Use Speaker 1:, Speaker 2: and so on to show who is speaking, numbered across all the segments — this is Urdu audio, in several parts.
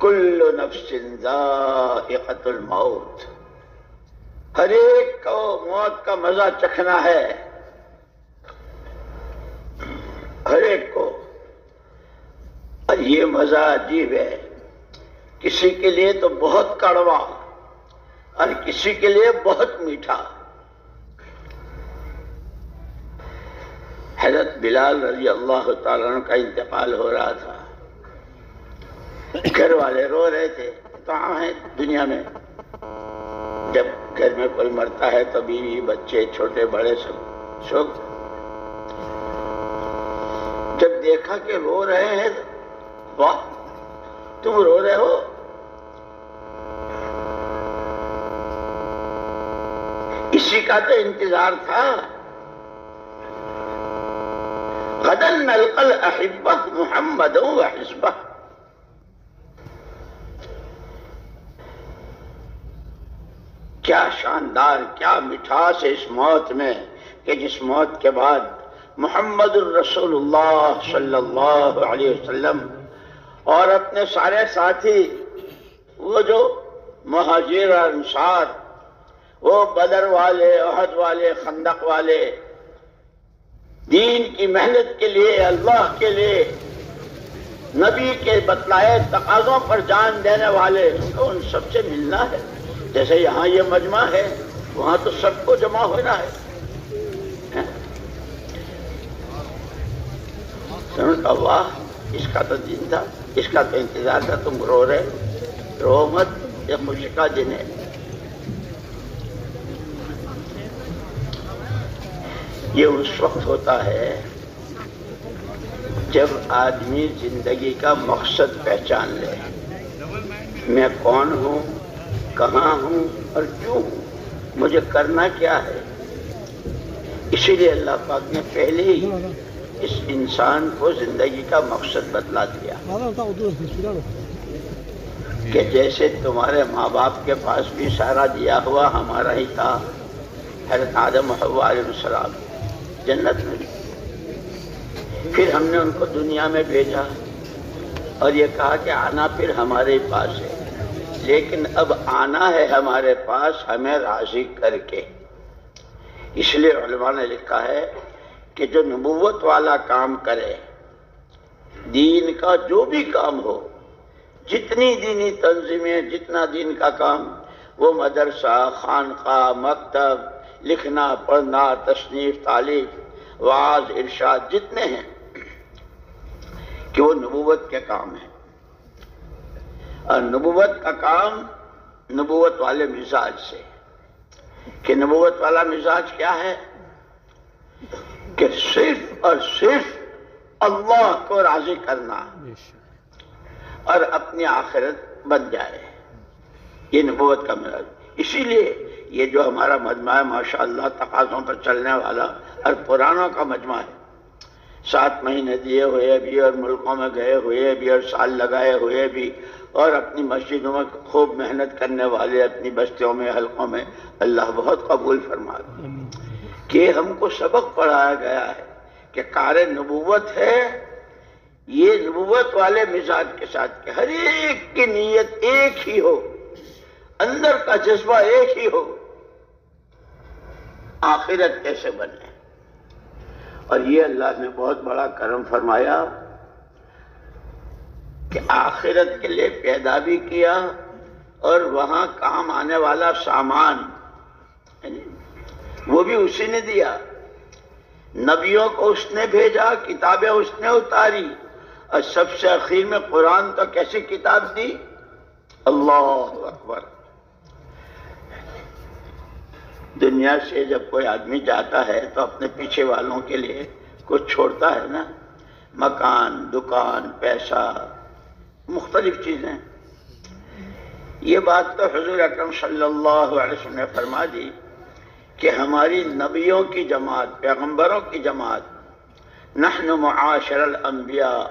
Speaker 1: کل نفس ذائقۃ الموت، ہر ایک کو موت کا مزہ چکھنا ہے، ہر ایک کو۔ اور یہ مزہ عجیب ہے، کسی کے لیے تو بہت کڑوا اور کسی کے لیے بہت میٹھا۔ حضرت بلال رضی اللہ تعالیٰ عنہ کا انتقال ہو رہا تھا، گھر والے رو رہے تھے، کہاں ہیں دنیا میں؟ جب گھر میں کوئی مرتا ہے تو بیوی بچے چھوٹے بڑے سب شوق۔ جب دیکھا کہ رو رہے ہیں، واہ تم رو رہے ہو؟ اسی کا تو انتظار تھا۔ غدا نلقى الأحبة محمد وحزبه۔ کیا شاندار، کیا مٹھاس ہے اس موت میں کہ جس موت کے بعد محمد الرسول اللہ صلی اللہ علیہ وسلم اور اپنے سارے ساتھی، وہ جو مہاجر اور انصار، وہ بدر والے، احد والے، خندق والے، دین کی محنت کے لیے، اللہ کے لیے، نبی کے بتلائے تقاضوں پر جان دینے والے، ان سب سے ملنا ہے۔ جیسے یہاں یہ مجمع ہے، وہاں تو سب کو جمع ہونا ہے۔ واہ، اس کا تو دن تھا، اس کا تو انتظار تھا، تم رو رہے، رو مت، یہ خوشی کا دن ہے۔ یہ اس وقت ہوتا ہے جب آدمی زندگی کا مقصد پہچان لے، میں کون ہوں، کہاں ہوں اور کیوں ہوں، مجھے کرنا کیا ہے۔ اسی لیے اللہ پاک نے پہلے ہی اس انسان کو زندگی کا مقصد بتلا دیا کہ جیسے تمہارے ماں باپ کے پاس بھی سارا دیا ہوا ہمارا ہی تھا، حضرت آدم و حوا علیہ السلام جنت میں، پھر ہم نے ان کو دنیا میں بھیجا اور یہ کہا کہ آنا پھر ہمارے پاس ہے، لیکن اب آنا ہے ہمارے پاس ہمیں راضی کر کے۔ اس لیے علماء نے لکھا ہے کہ جو نبوت والا کام کرے، دین کا جو بھی کام ہو، جتنی دینی تنظیمیں، جتنا دین کا کام، وہ مدرسہ، خانقاہ، مکتب، لکھنا پڑھنا، تصنیف تعلیف، وعظ ارشاد، جتنے ہیں کہ وہ نبوت کے کام ہیں۔ اور نبوت کا کام نبوت والے مزاج سے، کہ نبوت والا مزاج کیا ہے کہ صرف اور صرف اللہ کو راضی کرنا اور اپنی آخرت بن جائے، یہ نبوت کا مزاج۔ اسی لیے یہ جو ہمارا مجمع ہے ماشاءاللہ تقاضوں پر چلنے والا اور پرانوں کا مجمع ہے، 7 مہینے دیے ہوئے بھی اور ملکوں میں گئے ہوئے بھی اور سال لگائے ہوئے بھی اور اپنی مسجدوں میں خوب محنت کرنے والے، اپنی بستیوں میں، حلقوں میں، اللہ بہت قبول فرما دے کہ ہم کو سبق پڑھایا گیا ہے کہ کار نبوت ہے یہ نبوت والے مزاج کے ساتھ کہ ہر ایک کی نیت ایک ہی ہو، اندر کا جذبہ ایک ہی ہو، آخرت کیسے بنے۔ اور یہ اللہ نے بہت بڑا کرم فرمایا کہ آخرت کے لیے پیدا بھی کیا اور وہاں کام آنے والا سامان وہ بھی اسی نے دیا۔ نبیوں کو اس نے بھیجا، کتابیں اس نے اتاری، اور سب سے اخیر میں قرآن تو کیسی کتاب دی، اللہ اکبر۔ دنیا سے جب کوئی آدمی جاتا ہے تو اپنے پیچھے والوں کے لیے کچھ چھوڑتا ہے نا، مکان، دکان، پیسہ، مختلف چیزیں۔ یہ بات تو حضور اکرم صلی اللہ علیہ وسلم نے فرما دی کہ ہماری نبیوں کی جماعت، پیغمبروں کی جماعت، نحن معاشر الانبیاء،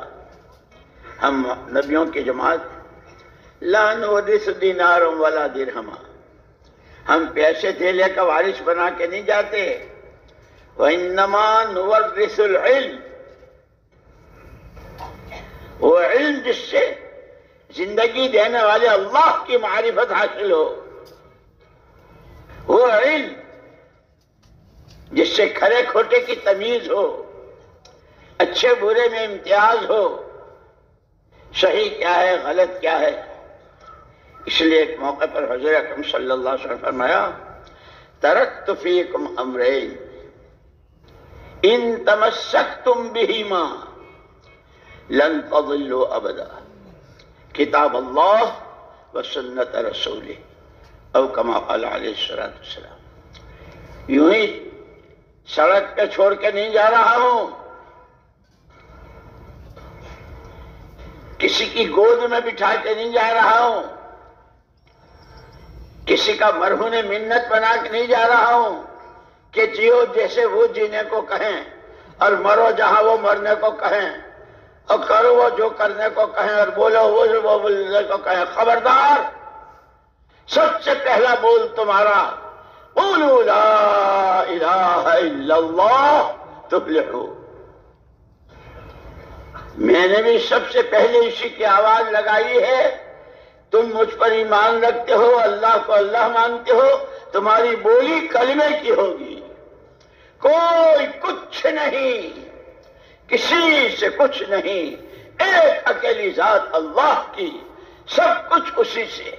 Speaker 1: ہم نبیوں کی جماعت، لا نورث دینارا ولا درہما، ہم پیسے دھیلے کا وارث بنا کے نہیں جاتے، وَإِنَّمَا نُوَرِّثُ الْعِلْمِ، وہ علم جس سے زندگی دینے والے اللہ کی معرفت حاصل ہو، وہ علم جس سے کھرے کھوٹے کی تمیز ہو، اچھے برے میں امتیاز ہو، صحیح کیا ہے غلط کیا ہے۔ اس لیے ایک موقع پر حضور اکرم صلی اللہ علیہ وسلم فرمایا ترکت فیکم امرین ان تمسکتم بہما لن تضلوا ابدا، کتاب اللہ و سنت رسولہ، او کما قال علیہ الصلوۃ والسلام۔ یوں ہی سڑک پہ چھوڑ کے نہیں جا رہا ہوں، کسی کی گود میں بٹھا کے نہیں جا رہا ہوں، کسی کا مرہون منت بنا کے نہیں جا رہا ہوں کہ جیو جیسے وہ جینے کو کہیں اور مرو جہاں وہ مرنے کو کہیں اور کرو وہ جو کرنے کو کہیں اور بولو وہ جو وہ بولنے کو کہیں۔ خبردار، سب سے پہلا بول تمہارا قولوا لا الہ الا اللہ تفلحوا۔ میں نے بھی سب سے پہلے اسی کی آواز لگائی ہے، تم مجھ پر ایمان رکھتے ہو، اللہ کو اللہ مانتے ہو، تمہاری بولی کلمے کی ہوگی، کوئی کچھ نہیں، کسی سے کچھ نہیں، ایک اکیلی ذات اللہ کی، سب کچھ اسی سے۔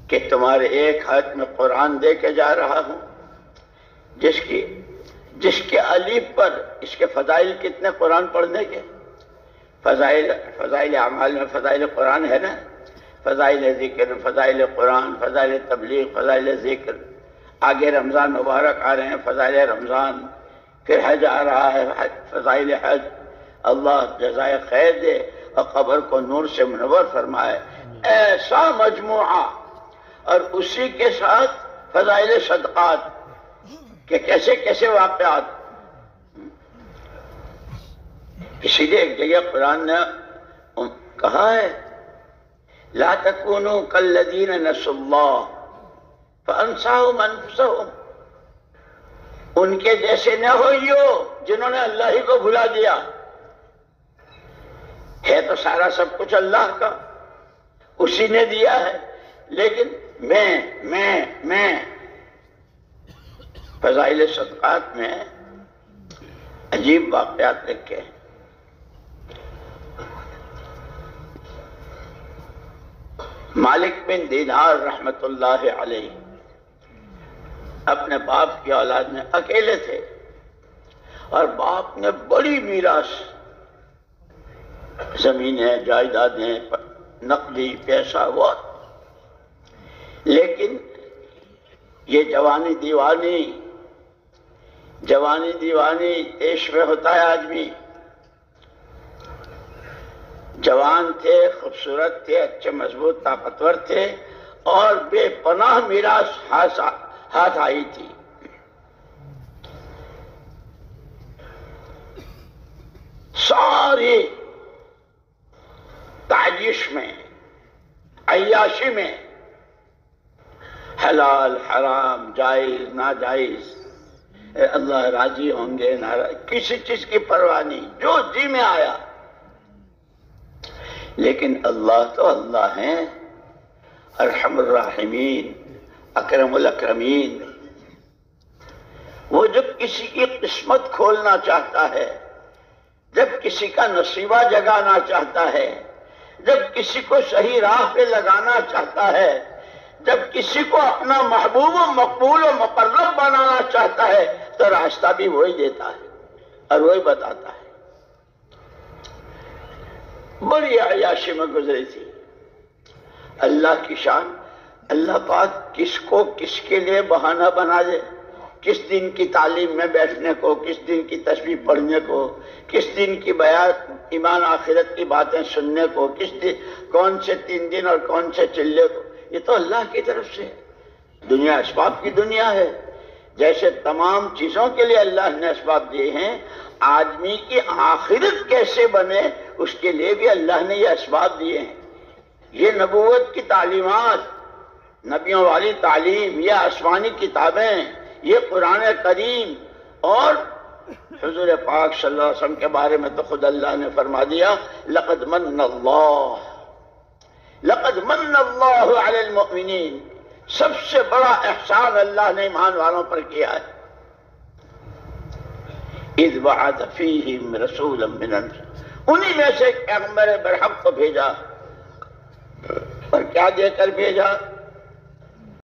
Speaker 1: کہ تمہارے ایک ہاتھ میں قرآن دے کے جا رہا ہوں، جس کے الف پر اس کے فضائل کتنے قرآن پڑھنے کے، فضائل اعمال میں فضائل قرآن ہے نا، فضائل ذکر، فضائل قرآن، فضائل تبلیغ، فضائل ذکر، آگے رمضان مبارک آ رہے ہیں، فضائل رمضان، پھر حج آ رہا ہے، فضائل حج، اللہ جزائے خیر دے اور قبر کو نور سے منور فرمائے، ایسا مجموعہ۔ اور اسی کے ساتھ فضائل صدقات کہ کیسے کیسے واقعات۔ اسی لیے ایک جگہ قرآن نے کہا ہے لا تکونوا کالذین نسوا اللہ فانساہم انفسہم، ان کے جیسے نہ ہوئیو جنہوں نے اللہ ہی کو بھلا دیا۔ ہے تو سارا سب کچھ اللہ کا، اسی نے دیا ہے، لیکن میں فضائل صدقات میں عجیب واقعات لکھے ہیں۔ مالک بن دینار رحمت اللہ علیہ اپنے باپ کی اولاد میں اکیلے تھے، اور باپ نے بڑی میراث، زمینیں، جائیدادیں، نقدی پیسہ بہت، لیکن یہ جوانی دیوانی عیش میں ہوتا ہے آدمی۔ جوان تھے، خوبصورت تھے، اچھے مضبوط طاقتور تھے، اور بے پناہ میراث ہاتھ آئی تھی۔ ساری تعجیش میں، عیاشی میں، حلال حرام، جائز ناجائز، اللہ راضی ہوں گے ناراض، کسی چیز کی پرواہ نہیں، جو جی میں آیا۔ لیکن اللہ تو اللہ ہیں، ارحم الراحمین، اکرم الاکرمین۔ وہ جب کسی کی قسمت کھولنا چاہتا ہے، جب کسی کا نصیبہ جگانا چاہتا ہے، جب کسی کو صحیح راہ پہ لگانا چاہتا ہے، جب کسی کو اپنا محبوب و مقبول و مقرب بنانا چاہتا ہے، تو راستہ بھی وہی دیتا ہے اور وہی بتاتا ہے۔ بڑی عیاشی میں گزری تھی۔ اللہ کی شان، اللہ پاک کس کو کس کے لیے بہانہ بنا دے، کس دن کی تعلیم میں بیٹھنے کو، کس دن کی تسبیح پڑھنے کو، کس دن کی بیان ایمان آخرت کی باتیں سننے کو، کس دن کون سے 3 دن اور کون سے چلے کو، یہ تو اللہ کی طرف سے ہے۔ دنیا اسباب کی دنیا ہے، جیسے تمام چیزوں کے لیے اللہ نے اسباب دیے ہیں، آدمی کی آخرت کیسے بنے اس کے لیے بھی اللہ نے یہ اسباب دیے ہیں۔ یہ نبوت کی تعلیمات، نبیوں والی تعلیم، یہ آسمانی کتابیں، یہ قرآن کریم اور حضور پاک صلی اللہ علیہ وسلم کے بارے میں تو خود اللہ نے فرما دیا لقد من اللہ علی المؤمنین، سب سے بڑا احسان اللہ نے ایمان والوں پر کیا ہے۔ اذ بعث فیہم رسولا من انفسہم، انہی میں سے ایک پیغمبر برحق کو بھیجا، اور کیا دے کر بھیجا؟